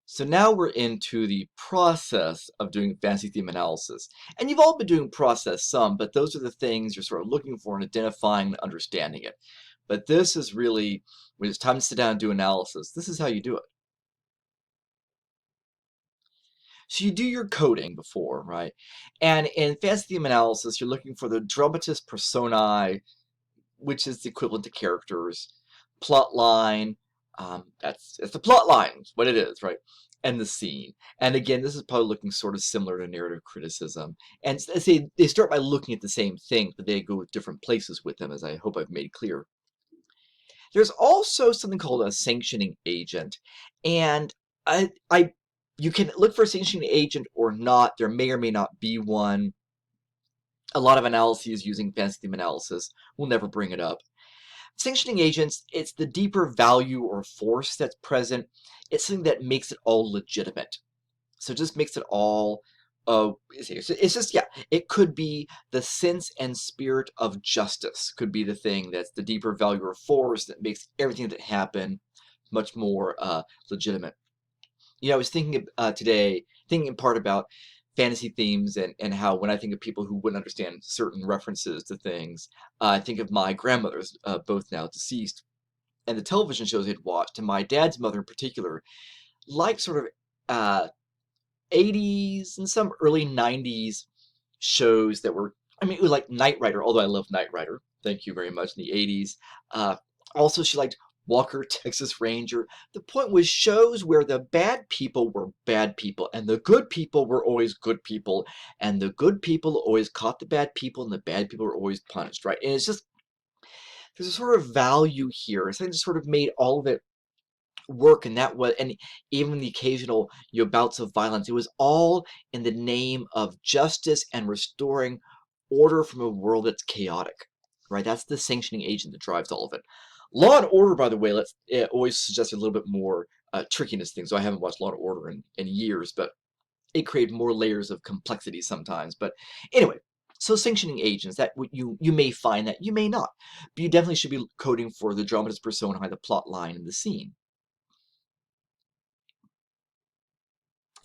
So now we're into the process of doing fantasy theme analysis. And you've all been doing process some, but those are the things you're sort of looking for and identifying and understanding it. But this is really, when it's time to sit down and do analysis, this is how you do it. So you do your coding before, right? And in fantasy theme analysis, you're looking for the dramatis personae, which is the equivalent to characters, plot line, it's the plot line, what it is, right? And the scene. And again, this is probably looking sort of similar to narrative criticism. And they start by looking at the same thing, but they go different places with them, as I hope I've made clear. There's also something called a sanctioning agent. And you can look for a sanctioning agent or not. There may or may not be one. A lot of analyses using fantasy theme analysis will never bring it up. Sanctioning agents, it's the deeper value or force that's present. It's something that makes it all legitimate. So it just makes it all, it's just, yeah, it could be the sense and spirit of justice could be the thing that's the deeper value or force that makes everything that happen much more legitimate. You know, I was thinking today, thinking in part about fantasy themes and how when I think of people who wouldn't understand certain references to things, I think of my grandmothers, both now deceased, and the television shows they'd watched, and my dad's mother in particular, like sort of uh, 80s and some early 90s shows that were, I mean, it was like Knight Rider, although I love Knight Rider. Thank you very much in the 80s. Also, she liked Walker, Texas Ranger. The point was shows where the bad people were bad people and the good people were always good people, and the good people always caught the bad people and the bad people were always punished, right? And it's just, there's a sort of value here. Something that sort of made all of it work, and that was, and even the occasional bouts of violence, it was all in the name of justice and restoring order from a world that's chaotic, right? That's the sanctioning agent that drives all of it. Law and Order, by the way, it always suggests a little bit more trickiness things. So I haven't watched Law and Order in years, but it created more layers of complexity sometimes. But anyway, so sanctioning agents, that you may find that, you may not, but you definitely should be coding for the dramatis personae, the plot line, and the scene.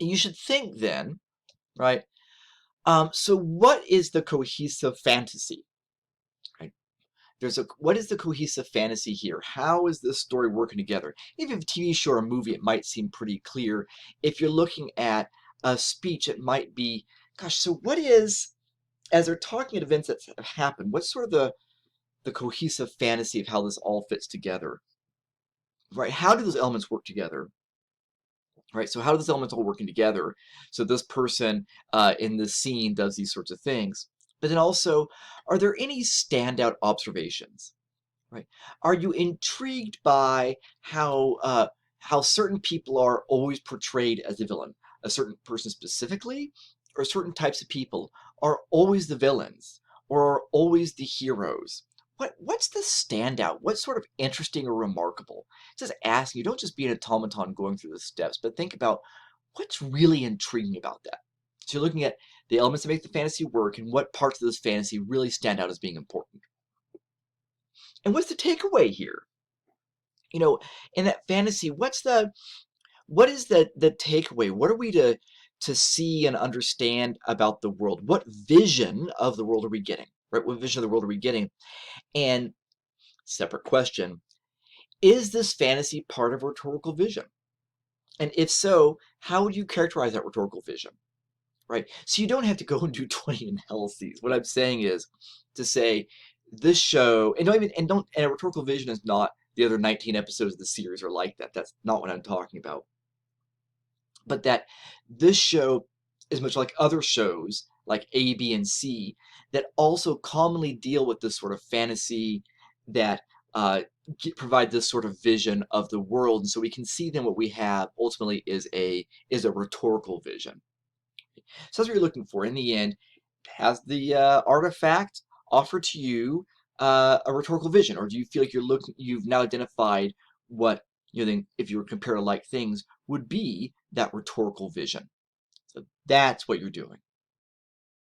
You should think then, right? So what is the cohesive fantasy? Right? What is the cohesive fantasy here? How is this story working together? If you have a TV show or a movie, it might seem pretty clear. If you're looking at a speech, it might be, gosh, so what is, as they're talking at events that have happened, what's sort of the cohesive fantasy of how this all fits together? Right? How do those elements work together? Right, so how do those elements all working together? So this person in this scene does these sorts of things. But then also, are there any standout observations? Right? Are you intrigued by how certain people are always portrayed as the villain? A certain person specifically, or certain types of people are always the villains, or are always the heroes? What's the standout? What's sort of interesting or remarkable? Just asking you, don't just be an automaton going through the steps, but think about what's really intriguing about that. So you're looking at the elements that make the fantasy work and what parts of this fantasy really stand out as being important. And what's the takeaway here? You know, in that fantasy, what is the takeaway? What are we to see and understand about the world? What vision of the world are we getting? Right? What vision of the world are we getting? And separate question, is this fantasy part of rhetorical vision? And if so, how would you characterize that rhetorical vision? Right? So you don't have to go and do 20 analyses. What I'm saying is to say this show, and a rhetorical vision is not the other 19 episodes of the series are like that. That's not what I'm talking about. But that this show is much like other shows like A, B, and C that also commonly deal with this sort of fantasy that provide this sort of vision of the world. And so we can see then what we have ultimately is a rhetorical vision. So that's what you're looking for. In the end, has the artifact offered to you a rhetorical vision, or do you feel like you've now identified what you think, if you were to compare to like things, would be that rhetorical vision? So that's what you're doing.